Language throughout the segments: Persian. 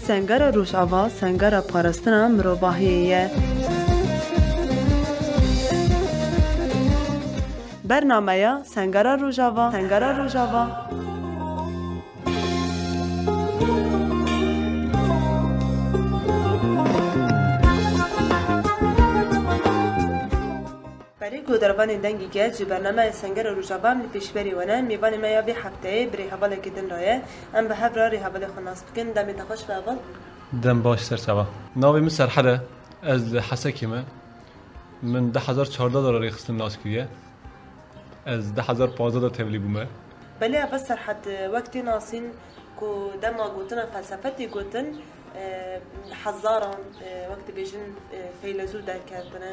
سنگر روشاوا سنگر پارستنا مروباهیه. برنامه سنگر روشاوا برای گودروان دنگی گه برنامه سنگر روشاوا می پیشبری ونه میوان ما به هفته بری حواله کردن راه ام به هفته ری حواله خلاص بکن دمی تخش به اول دم باش سر سوا ناوی مصر حدا از حسکمه من $10,014 خستم ناس کیه از $10,015 تبلی بومه بله اول سرحد وقتی ناسین کو دما گوتن فلسفتی گوتن حزاران وقتی بیشن فیلسوف در کردنه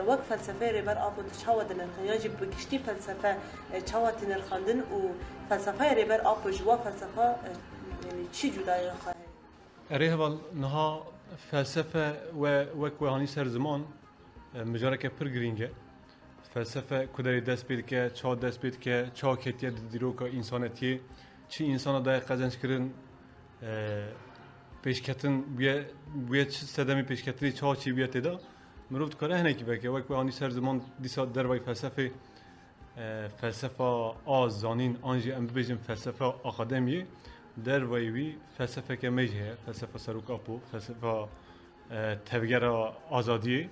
وقت فلسفه ریبر آبو تشاود نرخن یعنی بکشتی فلسفه چاوت نرخاندن و فلسفه ریبر آبو جوا فلسفه یعنی چی جدای نخواهی؟ اره وال نها فلسفه و وکوهانی سر زمان مجاره که پر گرینگه فلسفه کدای دست بید که چا دست بید که چا کتیه دیرو که انسانتیه چی انسان دای قزنج کردن پیشکتن بیه چه صدمی پیشکتنی چا چی بیه تدا مروفت کاره هنه کی بکه وقت آنی سر زمان دیسا در وای فلسفه آز زانین آنجی ام ببیجم فلسفه آکادمیه در وی فلسفه که میجه فلسفه سروک آپو فلسفه تفگر آزادیه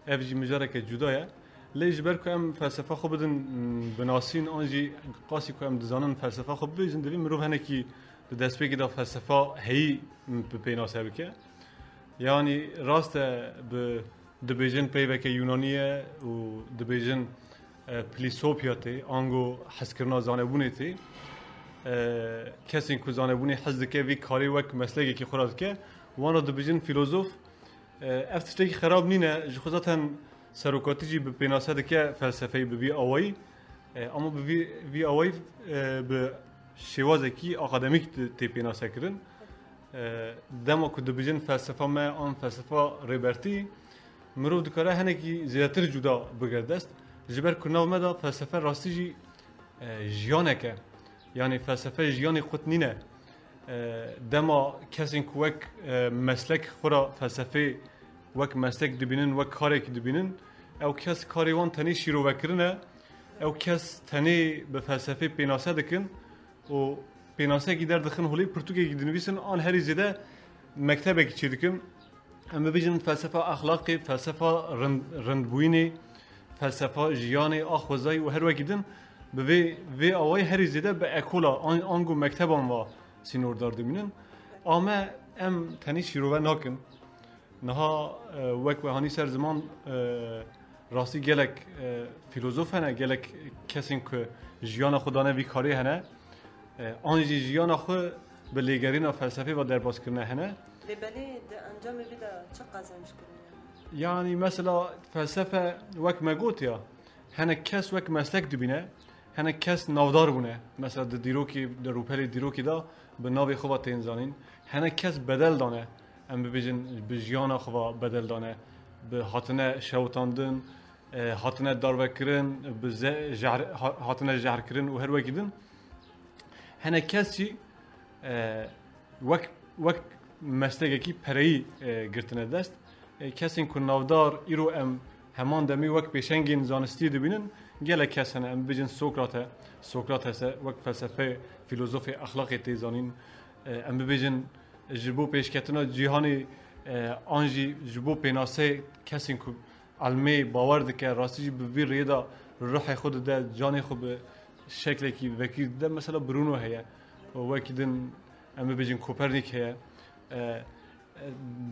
افجی مجاره که جدایه لیج بر که ام فلسفه خوب بدن بناسین آنجی قاسی که ام دزانن فلسفه خوب بیجن دوی مروف هنه کی دست بگی دا فلسفه هی بپیناسه بکه یعنی راست به دبیجن پیوه که یونانیه و دبیجن پلیسوپیاتی آنگو حس کرنا زانبونه تی کسی که زانبونه حس که وی کاری وک مسلکی که خورد که وانا دبیجن فیلوزوف افتشتی خراب نینه جخوزاتن سروکاتی جی به پیناسه که فلسفه بوی آوایی اما بوی آوایی به شوازه کی اکادمیک تی پیناسه کردن دما که دبیجن فلسفه ما آن فلسفه ریبرتی مروف دکاره هنه کی زیادتر جدا بگرده است جبر کناو مدا فلسفه راستی جی جیانه که یعنی فلسفه جیانی خود نینه دما کسی که وک مسلک خورا فلسفه وک مسلک دبینن وک کاری که دبینن او کس کاریوان تنی شیرو وکرنه او کس تنی به فلسفه پیناسه دکن و پیناسه کی در دخن هولی پرتوگی کی دنویسن آن هری زده مکتبه کی چی دکن اما بیجن فلسفه اخلاقی فلسفه رندبوینی فلسفه جیانی آخوزایی و هر وقیدن به وی آوای هری زده به اکولا آنگو مکتبان و سینور دارده بینن اما ام تنی شیروه ناکن نها وک و هانی سر زمان راستی گلک فیلوزوف هنه گلک کسی که جیان خودانه وی کاری هنه آنجی جیان خود به لیگرین فلسفه و درباز کرنه هنه بله انجام بیده چه قضایش کنه؟ یعنی مثلا فلسفه وک مگوتیا هنه کس وک مسلک دبینه هنه کس نودار بونه مثلا در دیروکی در روپلی دیروکی دا به ناوی خواه تینزانین هنه کس بدل دانه ام ببیجن به جیانا خواه بدل دانه به حاطنه شوتاندن حاطنه دارو کرن به حاطنه جهر کرن و هر وکیدن هنه کسی وک مسلکی کی پری گرتنه دست کسی که نودار ایرو ام همان دمی وقت پیشنگین زانستی دبینن گله کسی ام بجن سوکرات هست وقت فلسفه فیلوزوف اخلاقی تیزانین ام بجن جبو پیشکتنا جهانی آنجی جبو پیناسه کسی که علمی باورد که راستی به وی ریدا روح خود ده جان خود به شکلی که وکی ده مثلا برونو هیا و وکی دن ام بجن کوپرنیک هیا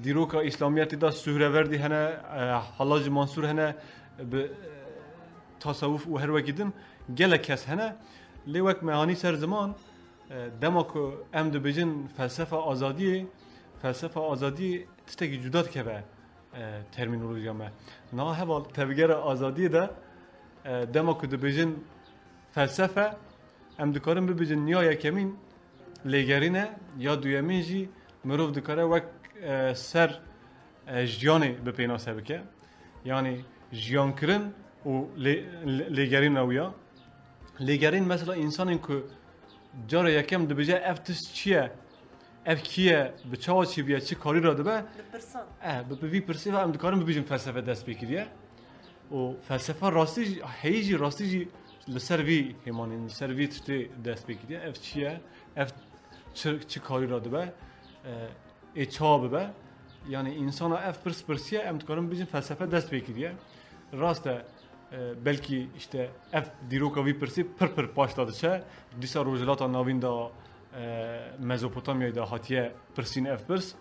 دیروکا اسلامیتی دا سهروردی هنه حلاج منصور هنه به تصوف و هر وقتیم گله کس هنه لیوک مهانی سر زمان دماکو ام دو بجن فلسفه آزادی تشتکی جداد که به ترمینولوژی ما نه هوا تبگر آزادی ده دماکو دو بجن فلسفه ام دکارم ببجن نیا یکمین لیگرینه یا دویمین جی مروف دکاره وک سر جیانی به پیناسه بکه یعنی جیان کرن و لیگرین نویا لیگرین مثلا انسانی که جاره یکم دو بجه افتش چیه اف کیه به چاوا چی بیا چی کاری را دبه لپرسان به وی پرسی و ام دکارم ببیجم فلسفه دست بکریه و فلسفه راستی هیجی راستی جی لسر وی همانی لسر وی تشتی دست بکریه اف چیه اف چی کاری را دبه ای چا ببه yani insana ev pırsiye em dikarim bizim felsefe dest bekiriye. Rast belki işte ev diroka vi pırsi pır başladı çe. Disa rojlata navinda Mezopotamya'yı da hatiye pırsin ev pırs.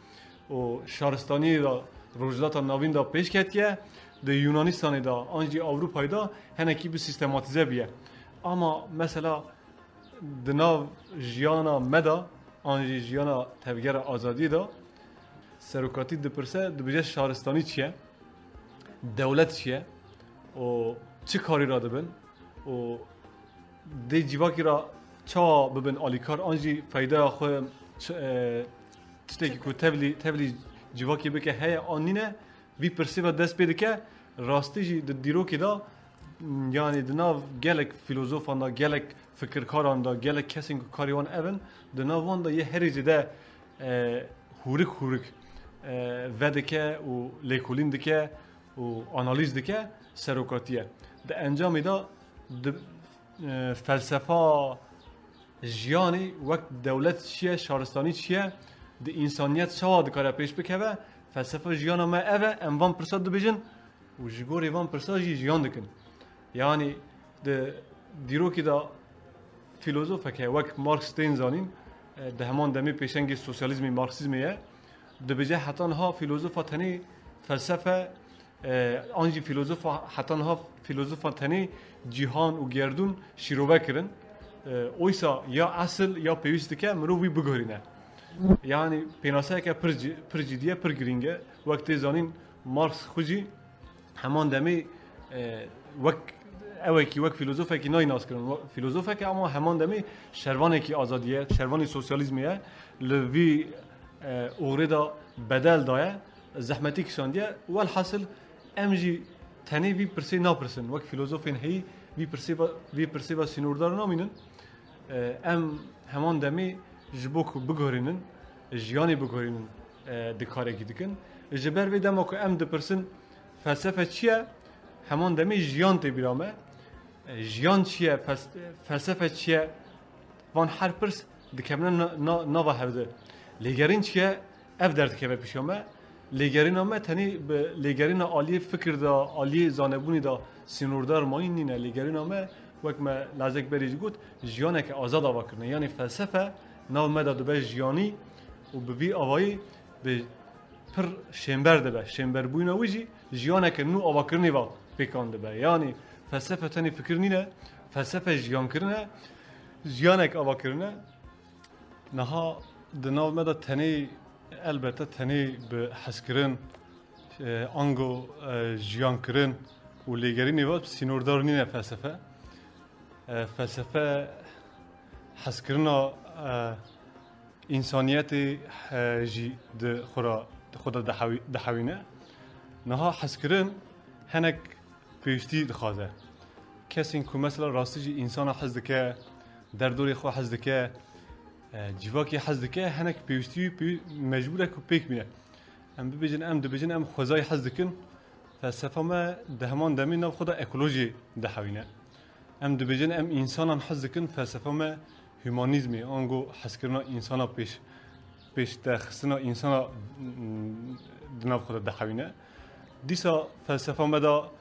O Şaristani da rojlata navinda peş ketiye. De Yunanistan'ı da anji Avrupa'yı da heneki bir sistematize biye. Ama mesela dinav jiyana meda anji jiyana tevgera azadi da سرکاتی دپرسه دبیجه شهرستانی چیه دولت چیه و چه کاری را دبن و دی جیواکی را چا ببن آلیکار آنجی فایده خو تشتی که تبلی جیواکی بکه هی آنینه وی پرسی و دست پیده که راستی جی دیروکی دا yani dinav gelek filozofan da gelek fikirkaran da gelek kesin kariwan evin dinavan da ye herici de hurik vedike u lekulin dike u analiz dike serokatiye de encamı da felsefa jiyani vek devlet çiye şaristani çiye de insaniyet çava dikare peş bikeve felsefa jiyana me eve envan pırsat dibijin u jigor evan pırsat jiyan dikin yani de diroki da filozofeke vek Marx deyin zanin de heman demi peşengi sosyalizmi marksizmiye de bece hatan ha filozofa tani felsefe anji filozofa hatan ha filozofa tani cihan u gerdun şirove kirin oysa ya asıl ya pevistike mirovi bigorine yani penaseke pircidiye pirgiringe vakti zanin Marx xuji heman demi vek eveki vek filozofeki nay nas kirin filozofeki ama heman demi şervaneki azadiye şervani sosyalizmiye levi اوردا بدل دایا زحمتی کشان دیا والحاصل امجی تنی وی پرسی نپرسن وقت فیلسوفین هی وی پرسی و سینوردار نامینن ام همان دمی جبوک بگورینن جیانی بگورینن دکاره گیدکن جبر وی دما که ام دپرسن فلسفه چیه همان دمی جیان تی بیرامه جیان چیه فلسفه چیه وان هر پرس دکمن نوا هفته لیگرین چیه؟ اف درد که بپیشمه لیگرین همه تنی به لیگرین عالی فکر دا عالی زانبونی دا سینوردار ماین نینه لیگرین همه وقت ما لازک بریج گود جیانه که آزاد آوا کرنه یعنی فلسفه نو مدا دو به جیانی و به وی آوایی به پر شنبر ده به شنبر بوینه ویجی جیانه که نو آوا کرنی و پیکان ده به یعنی فلسفه تنی فکر نینه فلسفه جیان کرنه جیانه که آوا کرنه نها دناو مدا تنی البته تنی به حسکرین آنگو جیان کرن و لیگری نیواد سینوردار نینه فلسفه حسکرنا انسانیت جی خدا دحوینه نها حسکرین هنک پیشتی دخواده کسی که مثلا راستی جی انسان حزد که در دوری خو حزد که جیواکی حزد که هنک پیوستی مجبوره که پیک بینه ام ببیجن ام خوزای حزد کن فلسفه ما دهمان دمی نو خدا اکولوژی دحوینه ام ببیجن ام انسانان حزد کن فلسفه ما هومانیزمی آنگو حس کردن انسانا پیش تخصنا انسانا دنو خدا دحوینه دیسا فلسفه ما دا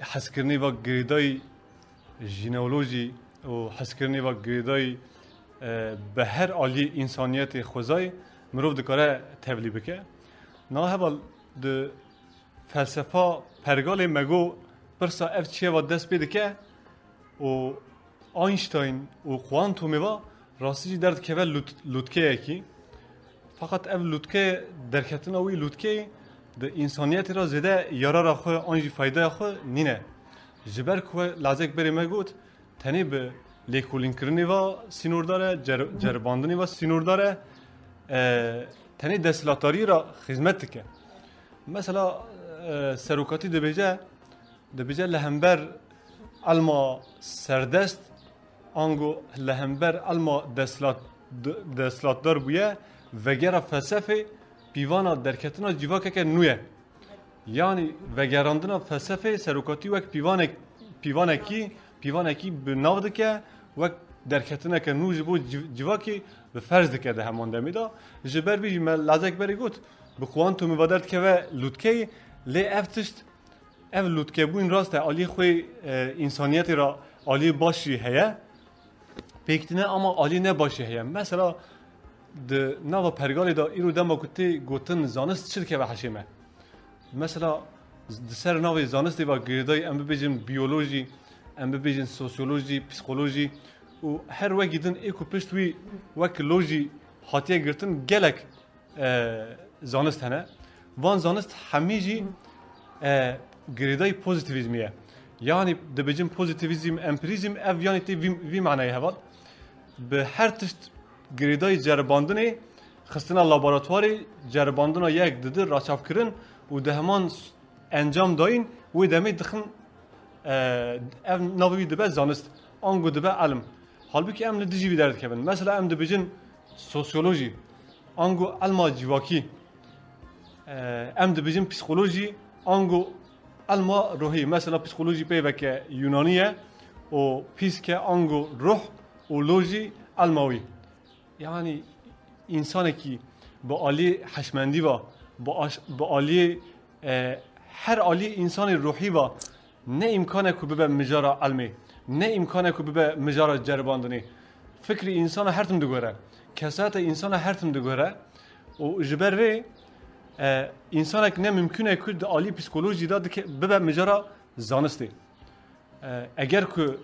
حس کردنی و گریدای ژنئولوژی و حس کردنی و گریدای به هر عالی انسانیت خوزای مروف دکاره تبلیغ بکه نه هبال د فلسفه پرگال مگو پرسا اف چیه و دست بیده که و آینشتاین و کوانتومی و راستی درد که لوتکه یکی فقط اف لوتکه درکتن اوی لوتکه د انسانیت را زده یارا را خو آنجی فایده خو نینه جبر که لازک بری مگود تنی به لیکولین کرنی و سینورداره جرباندنی و سینورداره تنی دستلاتاری را خدمت که مثلا سروکاتی دبیجه لهمبر علما سردست آنگو لهمبر علما دستلاتدار بویه وگرا فلسفه پیوانا درکتنا جیواکه که نویه یعنی وگراندنا فلسفه سروکاتی وک پیوانکی به ناو دکه وک درکتنا که نو جبو جیواکی به فرض دکه ده همان دمیدا جبر بیجی من لازک بری گوت به کوانتو میوادرد که و لودکی لی افتشت اف لودکی بو این راسته عالی خوی انسانیت را عالی باشی هیا پیکتنه اما عالی نباشی هیا مثلا د ناو پرگالی دا ایرو دما گوتن زانست چید که به حشیمه مثلا سر ناو زانستی و گردای ام ببیجن بیولوژی ام ببیجن سوسیولوژی پسیکولوژی و هر وقت گیدن ایکو پشت وی وقت لوژی حاتیه گرتن گلک زانست هنه وان زانست همیجی گردای پوزیتیویزمیه یعنی دبیجن پوزیتیویزم امپریزم اف یعنی تی وی معنی هوا به هر تشت گریدای جرباندنی خستنا لابراتواری جرباندنا یک دده راچاف کرن و ده همان انجام داین و دمی دخن ناوی دبه زانست آنگو دبه علم halbuki em ne dici bir dert kevin mesela em de bijin sosyoloji ango alma civaki em de bijin psikoloji ango alma ruhi mesela psikoloji peyveke Yunaniye o psike ango ruh o loji almavi yani insan ki bu ali haşmendi va bu ali her ali insanı ruhi va ne imkanı ku be mecara almi ne imkanı ku be mecara cerbandını fikri insana her tüm de göre kesate insana her tüm de göre o jiber ve insana ne mümkün ku ali psikoloji da be mecara zanisti eğer ku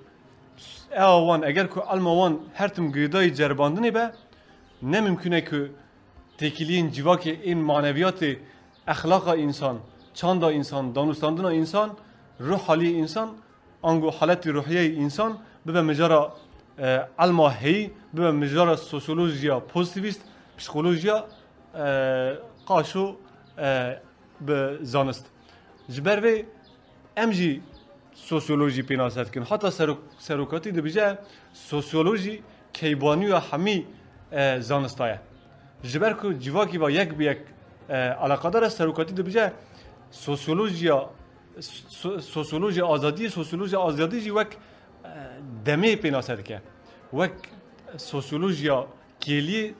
eğer ku almavan her tüm gıdayı cerbandını be ne mümkün ku tekiliğin civaki in maneviyatı ahlaka insan çanda insan danustandına insan ruh hali insan ango haleti ruhiye insan be mecara alma hey be mecara sosyolojiya pozitivist psikolojiya qaşu be zanist jiber ve emji sosyoloji penasat kin hatta serokati de bije sosyoloji keybaniya hami zanistaya jiber ku civaki va yek bi yek alakadar serokati de bije sosyoloji azadi ji vek demi penasat ke vek sosyolojiya keli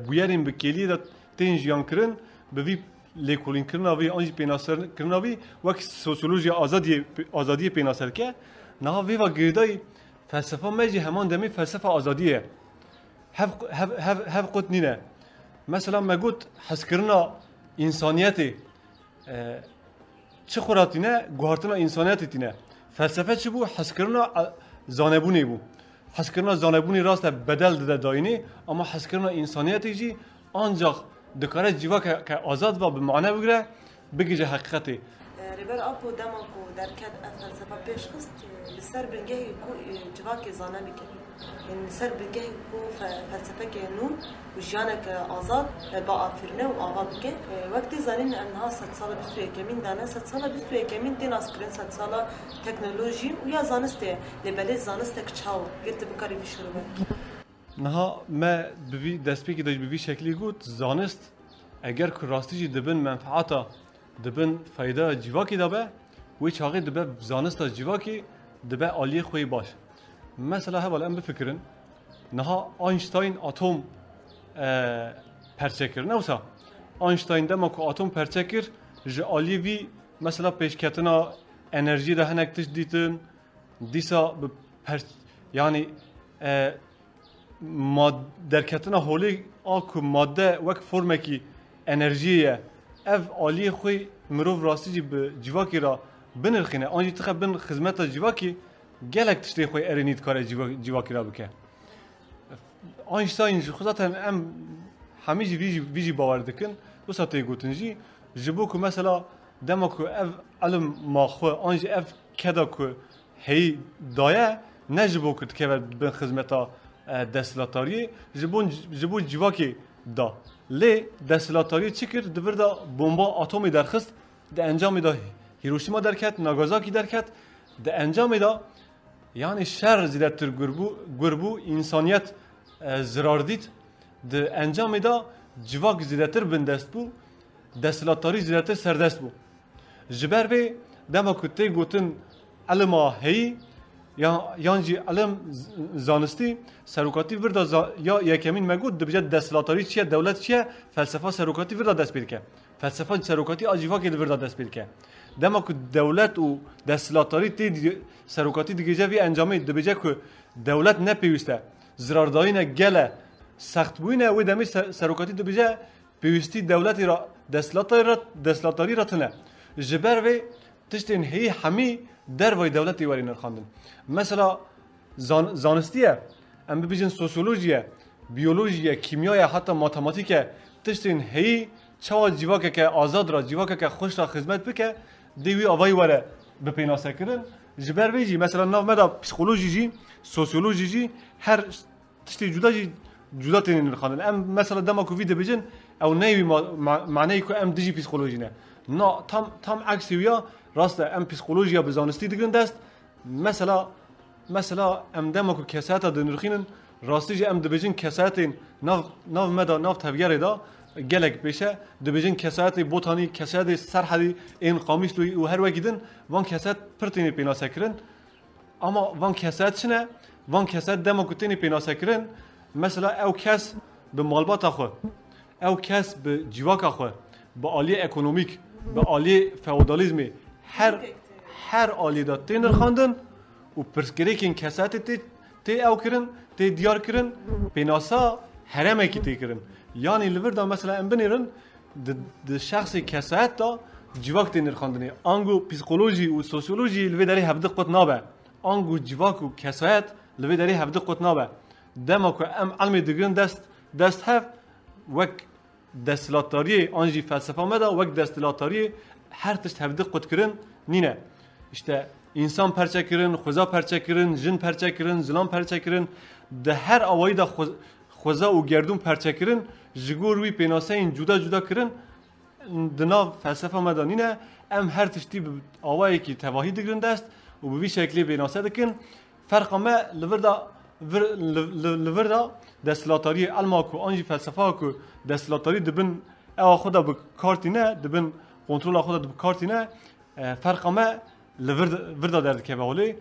buyerin bi keli da tenjiyan kirin bi vi lekolin kirna vi anji penasat kirna vi vek sosyoloji azadi penasat ke naha vi va girday felsefe meci heman demi felsefe azadiye hev qut nine mesela megut haskirna insaniyeti çi xuratine guhartına insaniyetine felsefe çi bu haskirna zanebuni bu haskirna zanebuni rasta bedel de dayini ama haskirna insaniyeti ji ancak dikare civa ke azad ve bimane bigre bigece hakikati riber apo demaku derket felsefe peşxist لسر بنجه يكو جواك زانبك يعني لسر بنجه يكو فلسفة كنو وجانك آزاد بآفرنا وآغابك وقت زانين أنها 100 سالة بستوية كمين دانا 100 سالة بستوية كمين دي ناس كرين 100 سالة تكنولوجي ويا زانسته لبلي زانستك تشاو قلت بكاري في شروبه نها ما بوی دستپی که داشت بوی شکلی گود زانست اگر که راستیجی دبن منفعتا دبن فایده جواکی دابه وی چاقی دبه زانست جواکی دبه عالی خوی باش مثلا هوال ام بفکرن نها آینشتاین اتم پرچکر نوسا آینشتاین دما کو اتم پرچکر ج عالی وی مثلا پیشکتنا انرژی ده هنکتش دیتن دیسا yani درکتنا هولی آکو ماده وک فرمکی انرژیه اف عالی خوی مروف راستی جی به جواکی را بنرخینه آنجی تخب بن خدمت جواکی گلک تشتی خوی ارینید کار جواکی را بکه آینشتاین خودتا ام همه جی ویجی باور دکن دو ساته گوتن جی جبو که مثلا دما که اف علم ما خو آنجی اف کدا که هی دایه نجبو که تکه بن خدمتا دستلاتاری جبو جواکی دا لی دستلاتاری چی کرد دور دا بمبا اتمی درخست ده انجام دا هیروشیما درکت ناگازاکی درکت ده انجام دا yani şer zilettir gurbu insaniyet زراردیت د انجام دا جواک زیادتر بندست بو دستلاتاری زیادتر سردست بو جبر به دما کتی گوتن علم هی یا جی علم زانستی سروکاتی وردا یا یکمین مگود دبجه دستلاتاری چیه دولت چیه فلسفه سروکاتی وردا دست پیر که فلسفه سروکاتی آجیوا که وردا دست پیر که دما که دولت و دستلاتاری تی سروکاتی دیگه جوی انجامی دبجه که دولت نپیوسته زراردایی نه گله سخت بوینه و دمی سروکاتی دبجه پیوستی دولتی را دستلاتاری را تنه جبر و تشتین هی همی در وی دولتی وری نرخاندن مثلا زانستیه ام ببیجن سوسیولوژیه بیولوژیه کیمیایه حتی ماتماتیکه تشتین هی چوا جیواکه که آزاد را جیواکه که خوش را خدمت بکه دیوی آوای وره بپیناسه کرن جبر ویجی مثلا ناو مدا پسیکولوژی جی سوسیولوژی جی هر تشتی جدا تینین نرخاندن ام مثلا دما کووید ببیجن او نیوی معنی که ام دیجی پسیکولوژی نه نه tam عکسی ویا راسته ام پسیکولوژیا بزانستی دیگه دست مثلا ام دما کو کساتا دنرخینن راستی ام دبیجن کساتین ناو مدا ناو تبیاره دا گلک بشه دبیجن کسات بوتانی کسات سرحدی این قامیش لوی و هر وگیدن وان کسات پرتینی پیناسه کرن اما وان کسات شنه وان کسات دما کو تینی پیناسه کرن مثلا او کس به مالبات خو او کس به جواک خو به عالی اکونومیک به عالی فئودالیسم هر عالی دا تینر خواندن و پرسکری که این کسات تی او کرن تی دیار کرن پیناسا هرمه کی تی کرن یعنی لور دا مثلا ام بنیرن د شخص کسات دا جواک تینر خواندنی آنگو پسیکولوژی و سوسیولوژی لوی داری هفته قط نابه آنگو جواک و کسات لوی داری هفته قط نابه دما که ام علم دیگرن دست هف وک دستلاتاری آنجی فلسفه مده وک دستلاتاری هر تشت هفته قط کرن نینه işte insan parça kirin, خوزا parça kirin, jin parça kirin, zilan parça kirin de her avayı da خوزا و گردون parça kirin jigor وی پیناسین جدا جدا kirin دنا فلسفه مده نینه ام هر تشتی avayı ki tevahi digirin dest و به وی شکلی پیناسه دکن فرق ما لوردا دستلاتاری علما کو آنجی فلسفه کو دستلاتاری دبن او خدا به کارتینه دبن کنترل خدا به کارتینه فرق ما لوردا درد که به ولی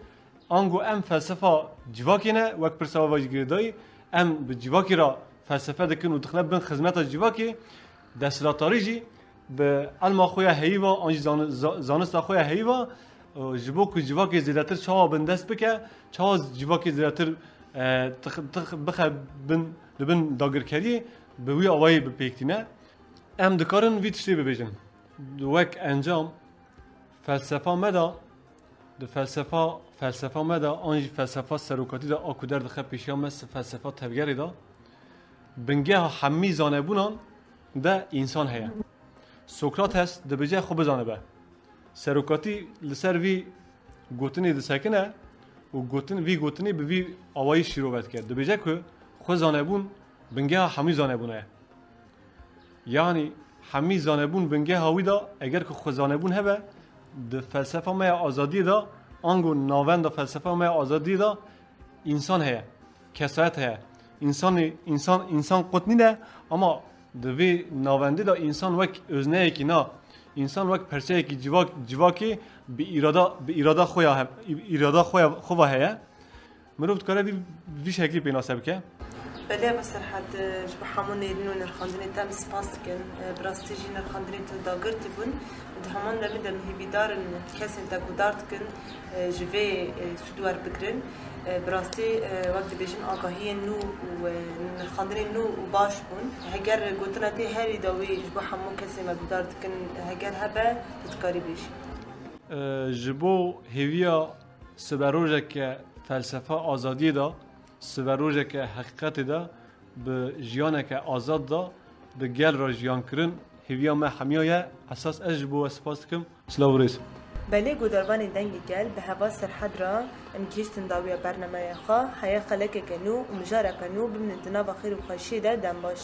آنگو ام فلسفه جواکینه وک پرسوا واجگیردای ام به جواکی را فلسفه دکن و دخنه بن خدمت جواکی دستلاتاری جی به علما خویا هیوا آنجی زانست خویا هیوا جبو کو جواکی زیادتر چا بندست بکه چا جواکی زیادتر بخ بن داگرکری به وی آوای بپیکتینه ام دکارن وی تشتی ببیجن وک انجام فلسفه مدا د فلسفه مدا آنجی فلسفه سروکاتی دا آکو در دخه پیشیان مثل فلسفه تبگری دا بنگه همی زانبونان دا انسان هیا سوکرات هست د بجه خوب زانه به سروکاتی لسر وی گوتنی د سکنه و گوتنی به وی آوایی شیروبت کرد د بجه که خود زانبون بنگه همی زانبونه یعنی همی زانبون بنگه هاوی دا اگر که خود زانبون هبه د فلسفه ما آزادی دا آنگو ناوند فلسفه ما آزادی دا انسان هست کسایت هست انسان قطنی ده اما دوی ناوندی دا انسان وک ازنه کی نه انسان وک پرچه کی جواکی به اراده خواه هست مروفت کاره وی شکلی پیناسه بکه بله بس حد جب همون نیرنو نرخاندنی تام سپاس کن براستیجی نرخاندنی تداغرتی بون ده همان نمیدم هیبیدارن کسی تگودارت کن جوی سودوار بگرن براستی وقت بیشن آگاهی نو و نرخاندنی نو و باش بون هگر گوتنا تی هری داوی جب همون کسی مگودارت کن هگر هبه تکاری بیش جبو هیویا سبروجه که فلسفه آزادی دا سوروجه که حقیقت دا به جیانه که آزاد دا به گل را جیان کرن هیویا ما همیایه اساس اجبو و سپاس کم سلاو ریس بله گودروانی دنگی گل به هوا سرحد را امکیشتن داویا برنامه خواه هیا خلقه کنو و مجاره کنو بمنتنا بخیر و خوشی ده دن باش